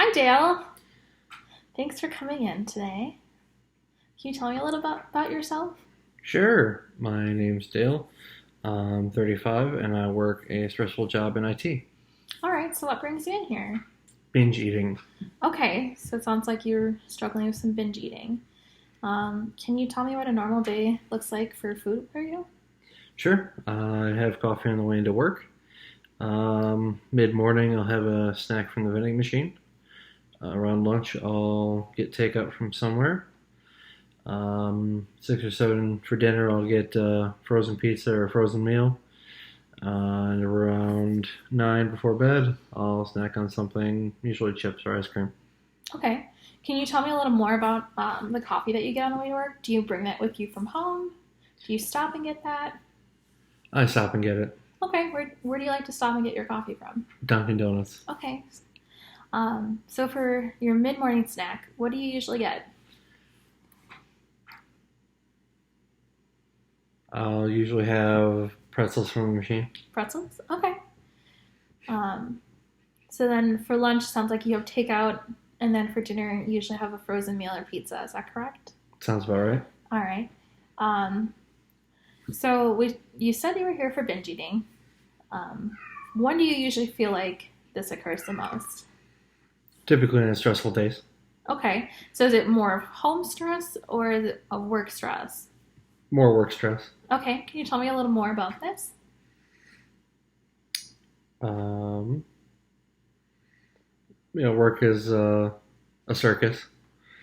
Hi, Dale. Thanks for coming in today. Can you tell me a little about yourself? Sure. My name's Dale. I'm 35 and I work a stressful job in IT. All right, so what brings you in here? Binge eating. Okay, so it sounds like you're struggling with some binge eating. Can you tell me what a normal day looks like for food for you? Sure. I have coffee on the way into work. Mid morning, I'll have a snack from the vending machine. Around lunch, I'll get takeout from somewhere. 6 or 7 for dinner, I'll get frozen pizza or a frozen meal. And around 9 before bed, I'll snack on something, usually chips or ice cream. Okay. Can you tell me a little more about the coffee that you get on the way to work? Do you bring that with you from home? Do you stop and get that? I stop and get it. Okay, where do you like to stop and get your coffee from? Dunkin' Donuts. Okay. So for your mid-morning snack, what do you usually get? I'll usually have pretzels from the machine. Pretzels? Okay. Um, so then for lunch, sounds like you have takeout, and then for dinner, you usually have a frozen meal or pizza. Is that correct? Sounds about right. All right. Um, so you said you were here for binge eating. Um, when do you usually feel like this occurs the most? Typically in stressful days. Okay. So is it more of home stress or is it of work stress? More work stress. Okay. Can you tell me a little more about this? Um, work is a circus,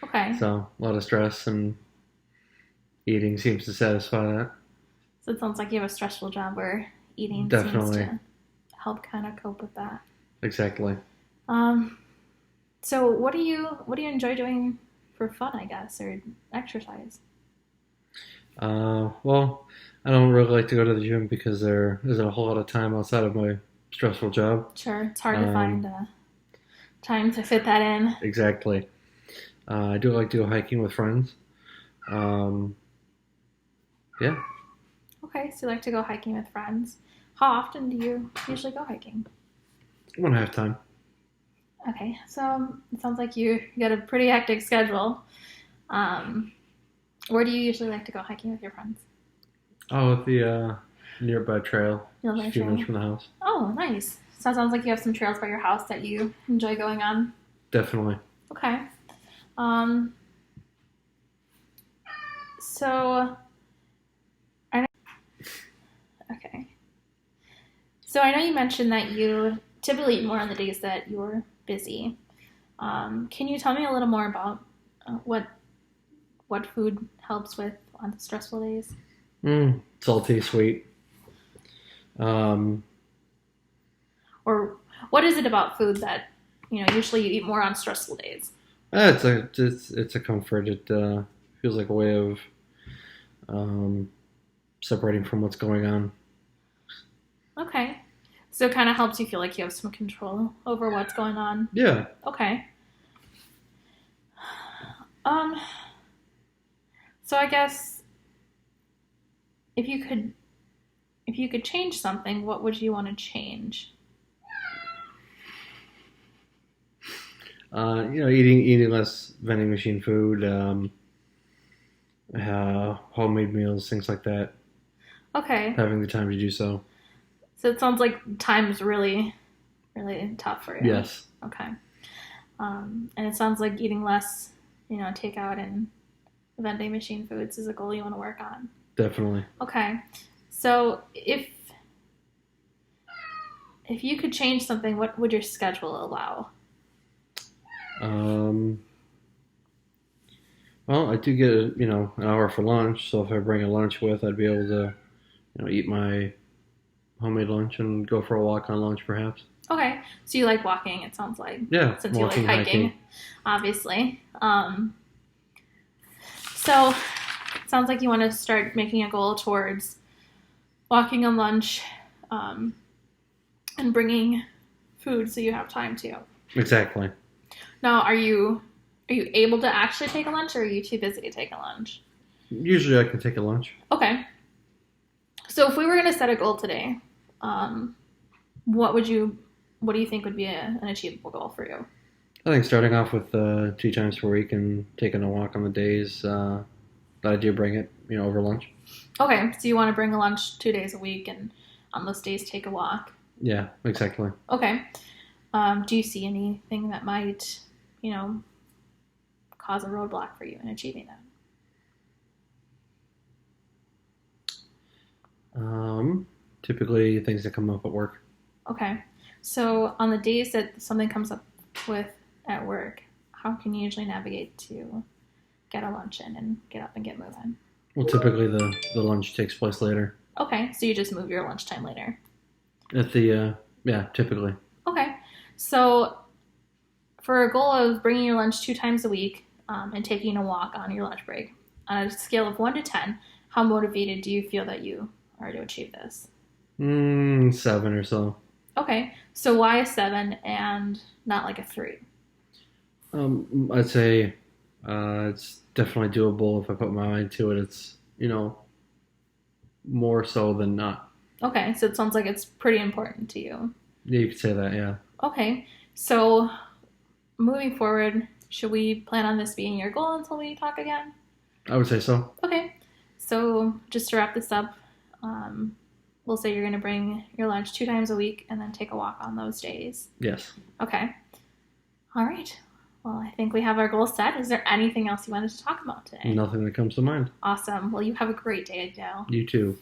Okay. so a lot of stress and eating seems to satisfy that. So it sounds like you have a stressful job where eating seems Definitely. to help kind of cope with that. Exactly. Um, so what do you enjoy doing for fun, I guess, or exercise? Well, I don't really like to go to the gym because there isn't a whole lot of time outside of my stressful job. Sure, it's hard to Um, find time to fit that in. exactly. I do like to go hiking with friends. Um, yeah, Okay, so you like to go hiking with friends. How often do you usually go hiking? when I have time. Okay, so it sounds like you got a pretty hectic schedule. Um, where do you usually like to go hiking with your friends? Oh, at the nearby trail, just Nearby a few minutes trail. from the house. Oh, nice. So it sounds like you have some trails by your house that you enjoy going on. Definitely. Okay. Um, so I know, okay. So I know you mentioned that you typically eat more on the days that you're busy. Can you tell me a little more about what food helps with on the stressful days? Salty, sweet. Um, Or what is it about food that usually you eat more on stressful days? it's a comfort. It feels like a way of um, separating from what's going on. Okay. So it kind of helps you feel like you have some control over what's going on. Yeah. Okay. Um, so I guess if you could change something, what would you want to change? Eating less vending machine food, homemade meals, things like that. Okay. Having the time to do so. So it sounds like time's really, really tough for you. Yes, Okay. And it sounds like eating less, takeout and vending machine foods is a goal you want to work on. definitely. Okay. So if you could change something, what would your schedule allow? Um, well, I do get an hour for lunch, so if I bring a lunch with, I'd be able to eat my homemade lunch and go for a walk on lunch, perhaps. Okay. So you like walking, it sounds like, Yeah, since you like walking, hiking, hiking. obviously. So it sounds like you want to start making a goal towards walking on lunch, um, and bringing food so you have time to. Exactly. Now, are you able to actually take a lunch, or are you too busy to take a lunch? Usually, I can take a lunch. Okay. So if we were going to set a goal today, um, what do you think would be an achievable goal for you? I think starting off with 2 times per week and taking a walk on the days that I do bring it, over lunch. Okay, so you want to bring a lunch 2 days a week and on those days take a walk. Yeah, exactly. Okay. Do you see anything that might, cause a roadblock for you in achieving that? Typically things that come up at work. Okay. So on the days that something comes up with at work, how can you usually navigate to get a lunch in and get up and get moving? Well, typically the lunch takes place later. Okay, so you just move your lunchtime later. At the yeah, typically. Okay. So for a goal of bringing your lunch 2 times a week and taking a walk on your lunch break, on a scale of 1 to 10, how motivated do you feel that you are to achieve this? 7 or so. Okay, so why a 7 and not like a 3? I'd say it's definitely doable if I put my mind to it. It's more so than not. Okay, so it sounds like it's pretty important to you. Yeah, you could say that. Yeah. Okay, so moving forward, should we plan on this being your goal until we talk again? I would say so. Okay, so just to wrap this up, we'll say you're going to bring your lunch 2 times a week and then take a walk on those days. Yes. Okay. All right. Well, I think we have our goal set. Is there anything else you wanted to talk about today? Nothing that comes to mind. Awesome. Well, you have a great day, Dale. You too.